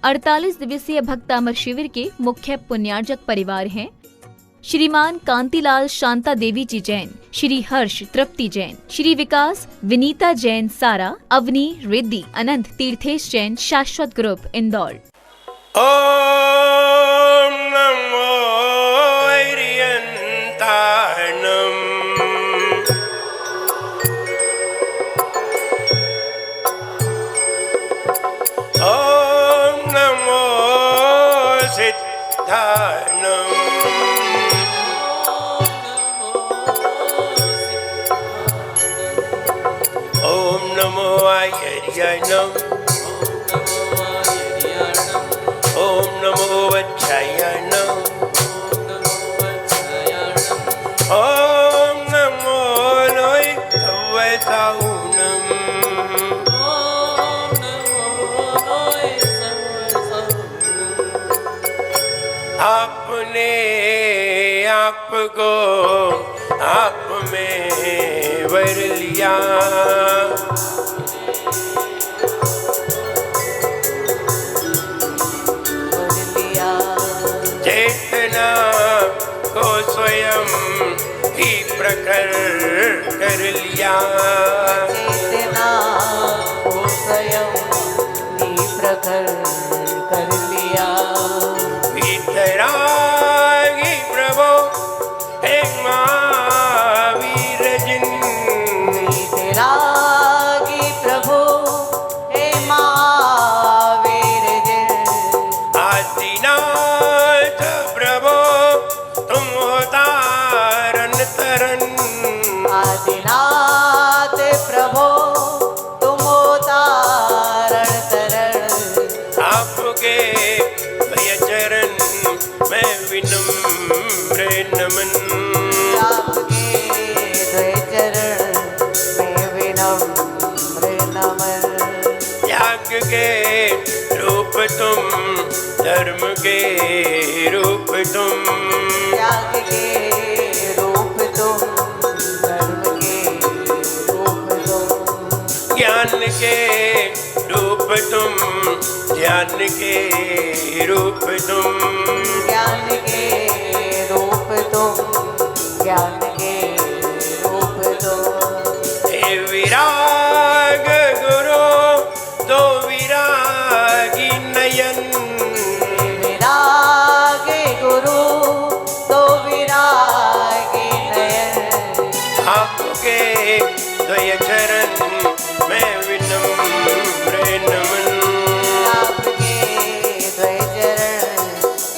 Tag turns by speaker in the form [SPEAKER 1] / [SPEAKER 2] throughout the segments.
[SPEAKER 1] 48 दिवसीय भक्त अमर शिविर के मुख्य पुण्यार्जक परिवार हैं श्रीमान कांतिलाल शांता देवी जी जैन, श्री हर्ष तृप्ति जैन, श्री विकास विनीता जैन सारा, अवनी रिद्धि अनंत तीर्थेश जैन, शाश्वत ग्रुप इंदौर।
[SPEAKER 2] ओम नमो हरियंताणम। ओम नमो सिद्धाणम। ओम नमो आयर्यणम। ओम नमो वज्रायणम। ओम नमो लोहितवसाउणम। आपने आपको आप में वर लिया। चेतना को स्वयं ही प्रकट कर लिया।
[SPEAKER 3] चेतना को स्वयं ही प्रकट कर लिया।
[SPEAKER 2] वितरागी प्रभो हे महावीर जिन।
[SPEAKER 3] वितरागी प्रभो हे महावीर जिन।
[SPEAKER 2] आदिनाथ प्रभो तुम हो तारन तरन।
[SPEAKER 3] आदिनाथ प्रभो तुम हो तारण तरन।
[SPEAKER 2] आपके भय चरण मैं विनम्र नमन।
[SPEAKER 3] आपके द्वय चरण में विनम्र नमन।
[SPEAKER 2] त्याग के रूप तुम, धर्म के रूप तुम।
[SPEAKER 3] त्याग के रूप तुम, धर्म के रूप तुम।
[SPEAKER 2] ज्ञान के रूप तुम, ध्यान के रूप तुम।
[SPEAKER 3] ज्ञान के रूप तुम, ज्ञान के रूप तुम।
[SPEAKER 2] हे विराग गुरु दो विरागी नयन।
[SPEAKER 3] विरागे गुरु तो विरागी नयन।
[SPEAKER 2] आपके द्वय चरण मैं विनम्र नमन।
[SPEAKER 3] आपके द्वय चरण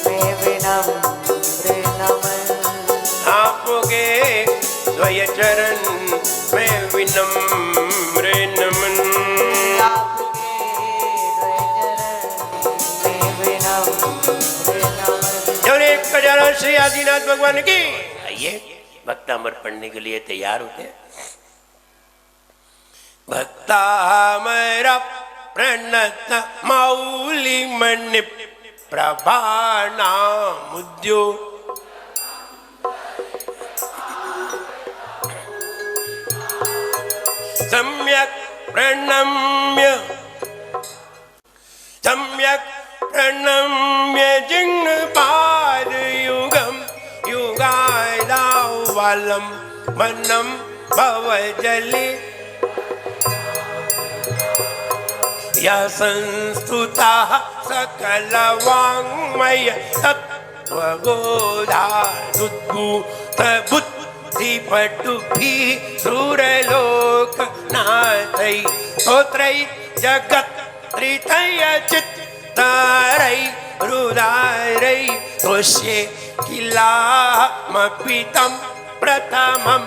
[SPEAKER 3] में विनम्र नमन।
[SPEAKER 2] आपके द्वय चरण मैं विनम्र नमन।
[SPEAKER 3] आपके द्वय चरण में विनम्र नमन।
[SPEAKER 2] जौन एक हजारों श्री आदिनाथ भगवान की। आइए भक्तामर पढ़ने के लिए तैयार होते हैं। भक्तामर प्रणत मौली मणि प्रभानामुद्यो। सम्यक् प्रणम्य जिह्वारयुगं युगादावलं वनं भवजले। या संस्तुताः सकलवाङ्मय तत्त्वबोधादुद्भूतबुद्धिपटुभिः सुरलोकनाथैः स्तोत्रैः जगत्त्रितैः चित्तारैः हृदारैः तोष्ये किलामपि तं प्रथमं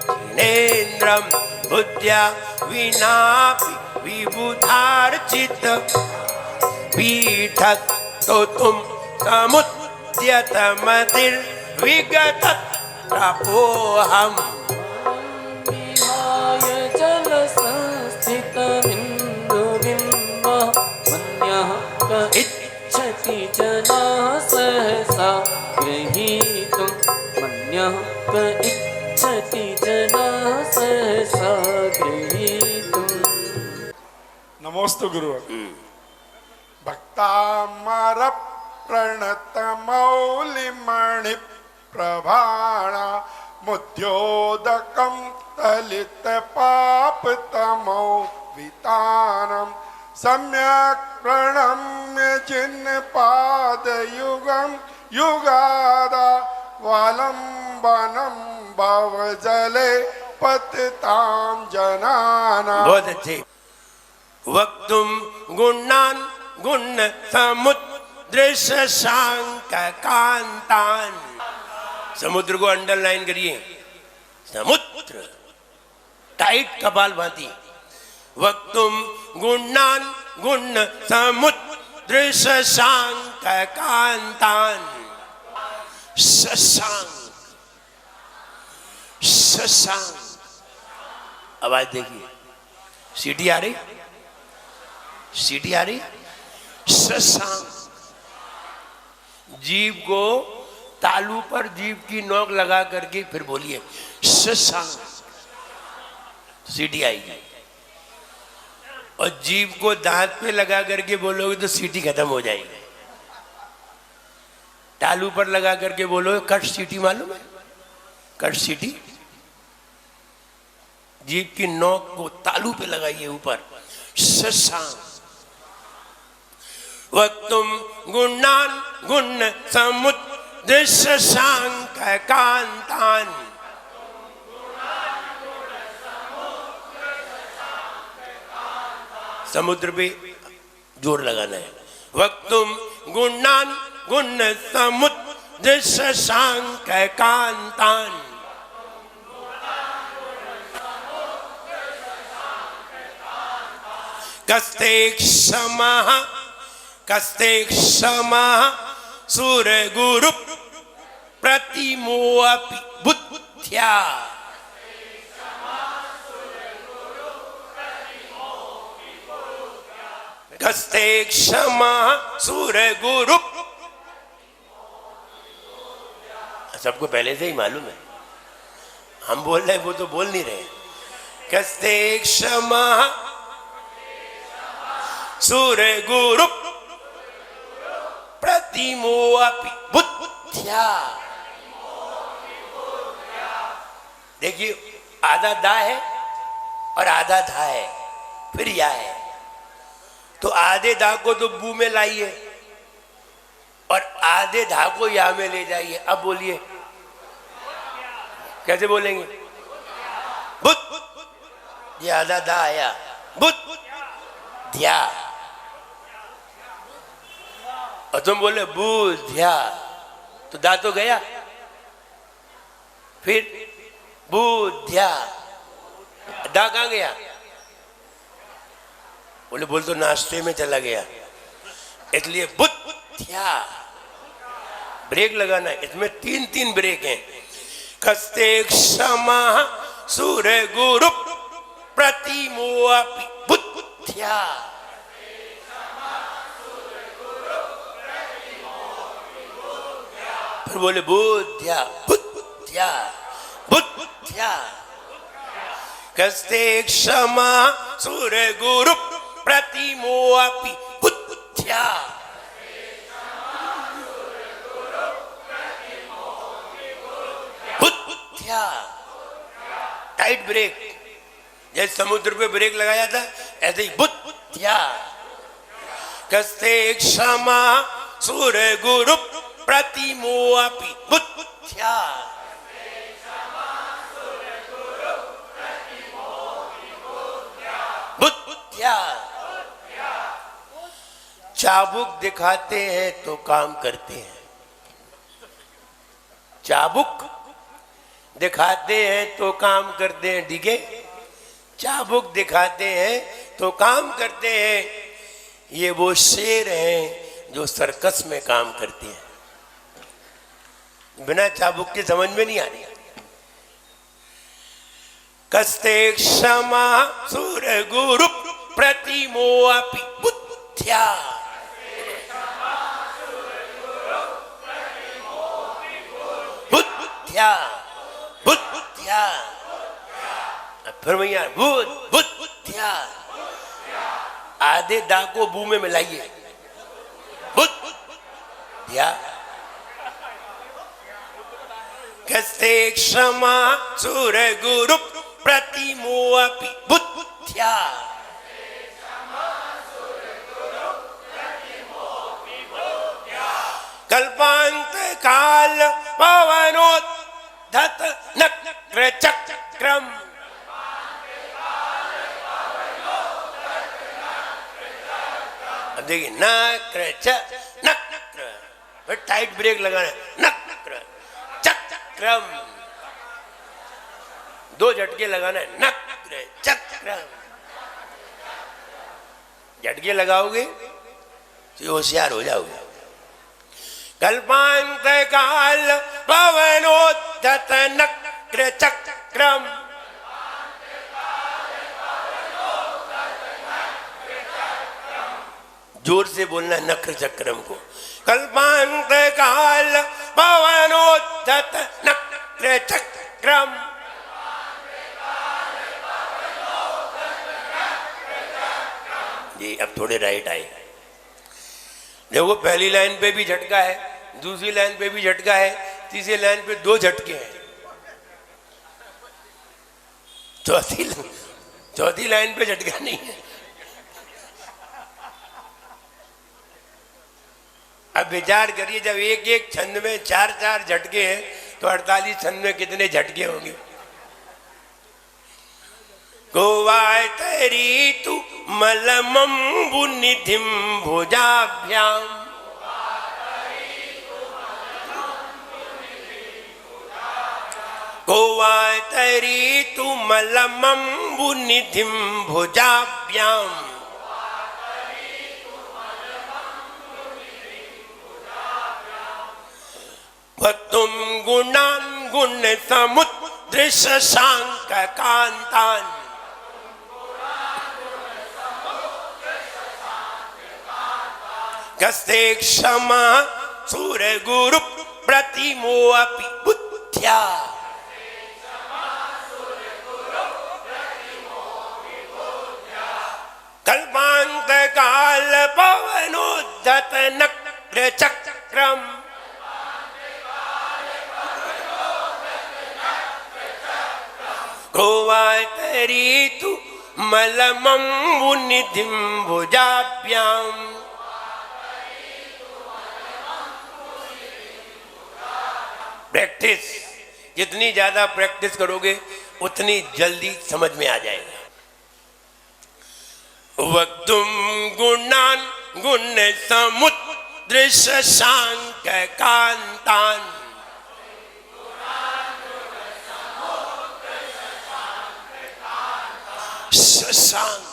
[SPEAKER 2] जिनेन्द्रं बुद्ध्या विनापि विबुधार्चित पीठत तो तुम समुद्यतमतिर्विगत प्रपोहम।
[SPEAKER 4] विहाय जल संस्थितमिन्दुबिम्ब मन्यः क इच्छति जना सहसा गृहीतुं। मन्यः क इच्छति जना सहसा गृहीतुं।
[SPEAKER 5] नमोस्तु गुरु। भक्त तामर प्रणत मौलिमणि प्रभाणा मुद्योदकं तलित पाप तमो वितानम सम्यक प्रणम्य जिन पाद युगम युगादा वालंबनम भव जले पतिताम जनाना।
[SPEAKER 2] बहुत अच्छे। वक्तुम गुणान गुण समुद्र शशांक कांतान। समुद्र को अंडरलाइन करिए, समुद्र टाइट कपाल भाती। वक्तुम गुणान गुण समुद्र शशांक कांतान। शशांक शशांक, आवाज देखिए, सीटी आ रही, सीटी आ रही। शशांक, जीभ को तालू पर जीभ की नोक लगा करके फिर बोलिए शशांक, सीटी आएगी। और जीभ को दांत पे लगा करके बोलोगे तो सीटी खत्म हो जाएगी। तालू पर लगा करके बोलोगे कट सीटी, मालूम है कट सीटी? जीभ की नोक को तालू पे लगाइए ऊपर, शशांक। वक्तुम गुणान गुण समुद्र शशांक कांतान। समुद्र पे जोर लगाना है। वक्तुम गुणान गुण समुद्र शशांक कांतान। कस्ते क्षमः कस्ते क्षमः सुर गुरु प्रतिमोऽपि बुद्ध्या। कस्ते क्षमः सुर गुरु, सबको पहले से ही मालूम है, हम बोल रहे हैं वो तो बोल नहीं रहे। कस्ते क्षमः सुर गुरु प्रतिमोऽपि बुद्ध्या। देखिए आधा दा है और आधा धा है, फिर या है। तो आधे धा को तो बू में लाइए और आधे धा को या में ले जाइए। अब बोलिए कैसे बोलेंगे? बुद्ध, ये आधा धा आया, बुद्ध्या। और तुम बोले बुद्ध्या, तो दा तो गया, फिर बुद्ध्या, दा कहाँ गया? बोले बोल तो नाश्ते में चला गया, इसलिए बुद्ध्या। ब्रेक लगाना है, इसमें 3 ब्रेक हैं। कस्ते क्षमः सुर गुरु प्रतिमोऽपि बुद्ध्या। फिर बोले बुद्ध्या बुद्ध्या बुद्ध्या। कस्ते क्षमः सुर गुरु प्रतिमोऽपि बुद्ध्या। बुद्ध्या, टाइट ब्रेक। जैसे समुद्र पे ब्रेक लगाया था ऐसे ही बुद्ध्या। कस्ते क्षमः सुर गुरु प्रतिमोऽपि बुद्ध्या। बुद्ध्या। चाबुक दिखाते हैं तो काम करते हैं, चाबुक दिखाते हैं तो काम करते हैं, ठीक है? चाबुक दिखाते हैं तो काम करते हैं। ये वो शेर हैं जो सर्कस में काम करते हैं। बिना चाबुक के समझ में नहीं आ रही। कस्ते क्षमः सुर गुरु प्रतिमोऽपि बुद्ध्या। बुद्ध्या बुद्ध्या। फिर भैया बुद्ध्या। आधे दा को बू में मिलाइए, बुद्ध्या कस्ते क्षमा सुर गुरु प्रतिमोऽपि बुद्ध्या कल्पांत काल पवनोद्धत नक्र चक्रम अब देखिए नक्र नक्र टाइट ब्रेक लगाना नक्र चक्रम दो झटके लगाना है नक्र चक्रम झटके लगाओगे तो होशियार हो जाओगे कल्पांत काल पवनोद्धत नक्र चक्रम जोर से बोलना नक्र चक्रम को कल्पांत काल पवनोद्धत नक्र चक्रम जी अब थोड़े राइट आए देखो पहली लाइन पे भी झटका है दूसरी लाइन पे भी झटका है तीसरी लाइन पे दो झटके हैं चौथी लाइन पे झटका नहीं है अब विचार करिए जब एक एक छंद में चार चार झटके हैं तो 48 छंद में कितने झटके होंगे गोवाय तरी तु मलमंबु निधिम भुजाभ्याम गोवाय तरी तु मलमंबु निधिम भुजाभ्याम वक्तुम गुणान गुण समुद्र शशांक कांतान कस्ते क्षमा सूर गुरु प्रतिमोऽपि बुद्ध्या कल्पांत काल पवनोद्धत नक्र चक्रम गोवाय तरी तु मलमंबु निधिम भुजाभ्याम प्रैक्टिस जितनी ज्यादा प्रैक्टिस करोगे उतनी जल्दी समझ में आ जाएगा वक्तुम गुणान गुण समुद्र शशांक कांतान शशांक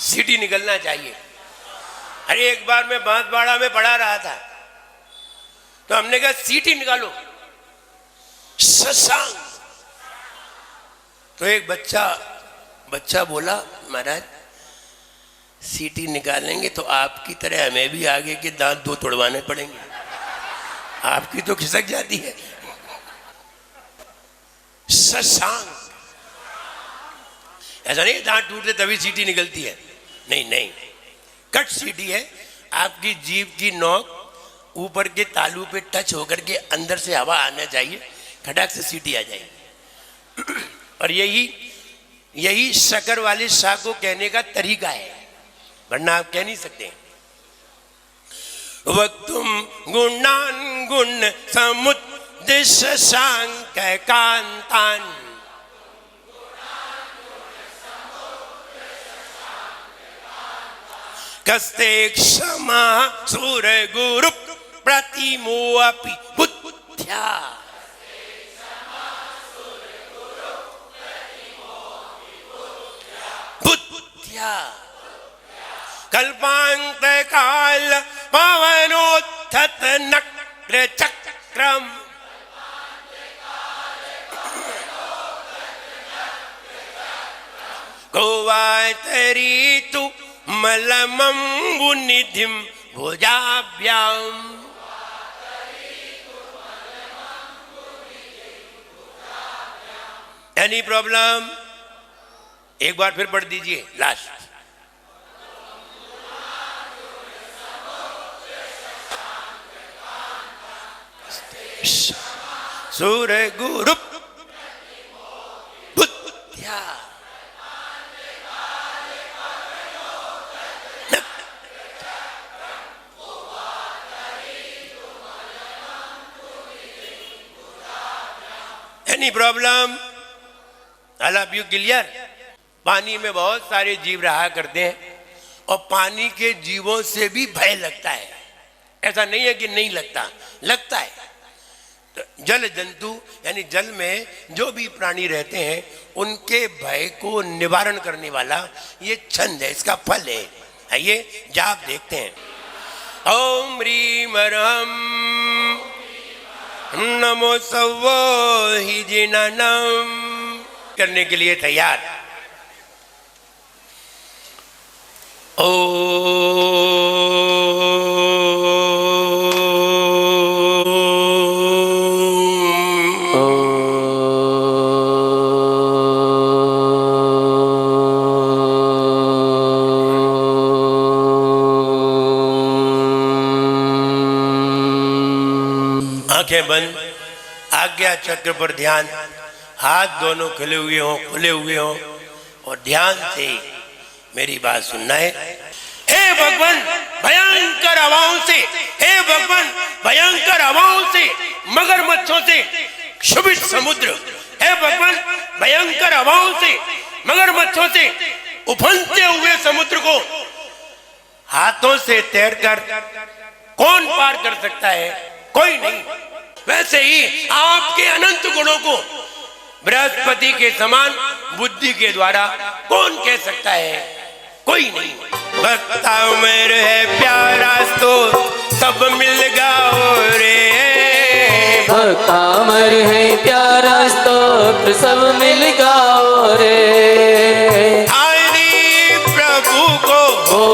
[SPEAKER 2] सीटी निकलना चाहिए। अरे एक बार मैं बांसवाड़ा में पढ़ा रहा था तो हमने कहा सीटी निकालो शशांक तो एक बच्चा बोला महाराज सीटी निकालेंगे तो आपकी तरह हमें भी आगे के दांत दो तोड़वाने पड़ेंगे आपकी तो खिसक जाती है शशांक ऐसा नहीं दांत टूटते तभी सीटी निकलती है नहीं कट सीटी है आपकी जीभ की नोक ऊपर के तालू पे टच होकर के अंदर से हवा आना चाहिए खटाक से सीटी आ जाएगी और यही शक्कर वाले शाह को कहने का तरीका है वरना आप कह नहीं सकते वक्तुम गुणान गुण समुद्र शशांक कांतान कस्ते क्षमा सूर गुरु प्रतिमोऽपि बुद्ध्या बुद्ध्या कल्पांत काल पवनोद्धत नक्र चक्रम गोवाय तरी तु मलमंबु निधिम भुजाभ्याम एनी प्रॉब्लम एक बार फिर पढ़ दीजिए लास्ट सुर गुरु बुद्ध्या any problem? All of you clear? पानी में बहुत सारे जीव रहा करते हैं और पानी के जीवों से भी भय लगता है। ऐसा नहीं है कि नहीं लगता, लगता है। तो जल जंतु यानी जल में जो भी प्राणी रहते हैं उनके भय को निवारण करने वाला ये छंद है, इसका फल है। आइए जाप देखते हैं। ओम ह्रीम ह्रम नमो सवो ही जिननम करने के लिए तैयार। आंखें बंद, आज्ञा चक्र पर ध्यान, हाथ दोनों खुले हुए हों और ध्यान से मेरी बात सुनना है। हे भगवान भयंकर हवाओं से, हे भगवान भयंकर हवाओं से, मगरमच्छों से क्षुभित समुद्र, हे भगवान भयंकर हवाओं से, मगरमच्छों से उफनते हुए समुद्र को हाथों से तैरकर कौन पार कर सकता है? कोई नहीं। वैसे ही आपके अनंत गुणों को बृहस्पति के समान बुद्धि के द्वारा कौन कह सकता है? कोई नहीं। भक्ता मेरे है प्यारा तो सब मिल गाओ रे,
[SPEAKER 4] भक्ता मेरे है प्यारा स्तोत्र सब मिल गाओ रे।
[SPEAKER 2] आदि प्रभु को
[SPEAKER 4] हो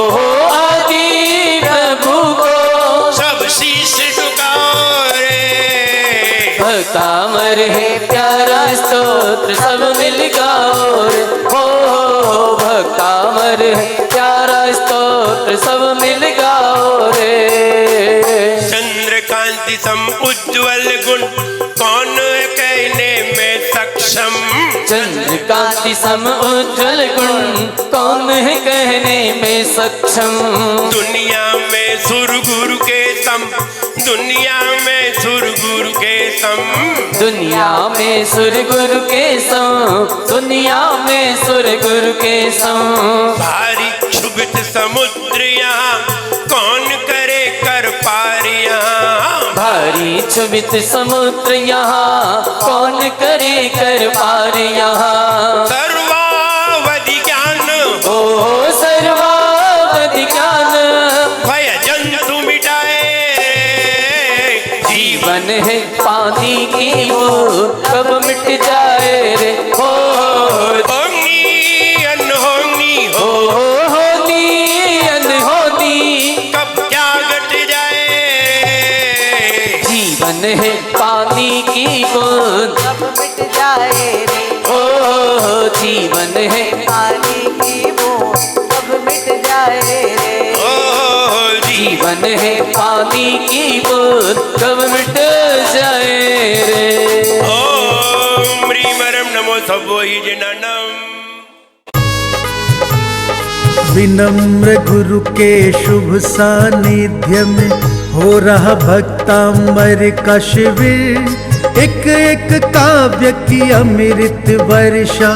[SPEAKER 4] आदि प्रभु को
[SPEAKER 2] सब शीश झुकाओ रे।
[SPEAKER 4] भक्ता मेरे है प्यारा स्तोत्र सब मिल गाओ रे। हो भक्ता मेरे है प्यारा स्तोत्र सब मिल गाओ रे।
[SPEAKER 2] चंद्रकांति सम उज्ज्वल गुण कौन कहने में सक्षम,
[SPEAKER 4] चंद्रकांति सम उज्ज्वल गुण कौन है कहने में सक्षम।
[SPEAKER 2] दुनिया में सुर गुरु के सम, दुनिया में सुर गुरु के सम,
[SPEAKER 4] दुनिया में सुर गुरु के सम, दुनिया में सुर गुरु के सम।
[SPEAKER 2] भारी क्षुभित समुद्र यहाँ कौन करे कर पार यहाँ,
[SPEAKER 4] भारी क्षुभित समुद्र यहाँ कौन करे कर पार यहाँ।
[SPEAKER 2] सर्वावधि ज्ञान
[SPEAKER 4] ओ सर्वावधि ज्ञान
[SPEAKER 2] भय जंतु मिटाए,
[SPEAKER 4] जीवन है पानी की बूंद कब मिट जाए रे। हो
[SPEAKER 2] होनी अनहोनी हो,
[SPEAKER 4] होनी अनहोनी
[SPEAKER 2] कब क्या घट जाए।
[SPEAKER 4] जीवन है पानी की बूंद
[SPEAKER 3] सब मिट जाए रे,
[SPEAKER 4] ओ जीवन है
[SPEAKER 3] पानी की बूंद सब मिट जाए रे।
[SPEAKER 2] ओ
[SPEAKER 4] जीवन है पानी की बूंद कब मिट जाए रे।
[SPEAKER 2] ओम ह्रीम ह्रम नमो सवो ही जिननम।
[SPEAKER 6] विनम्र गुरु के शुभ सानिध्य में हो रहा भक्तांबर का शिविर। एक एक काव्य की अमृत वर्षा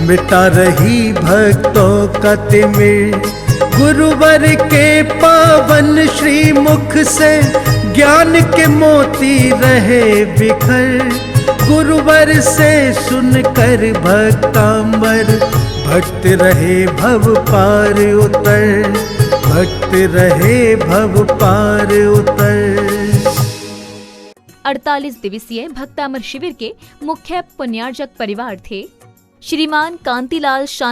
[SPEAKER 6] मिटा रही भक्तों का तिमिर। गुरुवर के पावन श्री मुख से ज्ञान के मोती रहे बिखर। गुरुवर से सुनकर भक्तांबर भक्त रहे भव पार उतर, भक्त रहे भव पार उतर।
[SPEAKER 1] 48 दिवसीय भक्तामर शिविर के मुख्य पुण्यार्जक परिवार थे श्रीमान कांतिलाल शांता